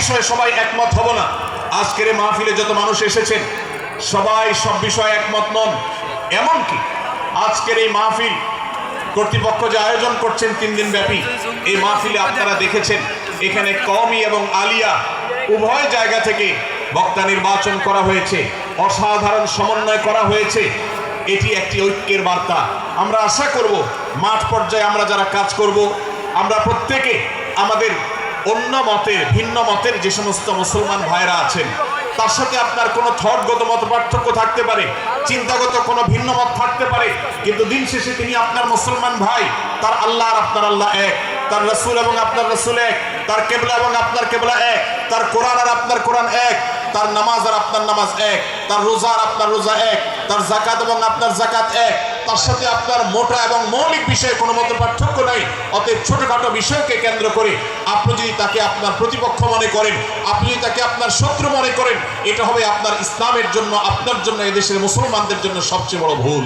বিষয়ে সবাই একমত হব না। আজকের এই মাহফিলে যত মানুষ এসেছেন সবাই সব বিষয়ে একমত নন। এমনকি আজকের এই মাহফিল কর্তৃপক্ষ যে আয়োজন করছেন 3 দিন ব্যাপী, এই মাহফিলে আপনারা দেখেছেন এখানে কওমি এবং আলিয়া উভয় জায়গা থেকে বক্তা নির্বাচন করা হয়েছে, অসাধারণ সমন্বয় করা হয়েছে। এটি একটি ঐক্যের বার্তা। আমরা আশা করব মাঠ পর্যায়ে আমরা যারা কাজ করব, আমরা প্রত্যেকে আমাদের অন্য মতের ভিন্ন মতের যে সমস্ত মুসলমান ভাইরা আছেন তার সাথে আপনার কোনো থটগত মত পার্থক্য থাকতে পারে, চিন্তাগত কোনো ভিন্ন মত থাকতে পারে, কিন্তু দিন শেষে তিনি আপনার মুসলমান ভাই। তার আল্লাহ আর আপনার আল্লাহ এক, তার রাসূল এবং আপনার রাসূল এক, তার কিবলা এবং আপনার কিবলা এক, তার কোরআন আর আপনার কোরআন এক, তার নামাজ আর আপনার নামাজ এক, তার রোজা আর আপনার রোজা এক, তার যাকাত এবং আপনার যাকাত এক, তার সাথে আপনার মোটা এবং মৌলিক বিষয়ে কোনো মত পার্থক্য নাই। অতএব ছোটখাটো বিষয়কে কেন্দ্র করে আপনি যদি তাকে আপনার প্রতিপক্ষ মনে করেন, আপনি যদি তাকে আপনার শত্রু মনে করেন, এটা হবে আপনার ইসলামের জন্য, আপনার জন্য, এদেশের মুসলমানদের জন্য সবচেয়ে বড় ভুল।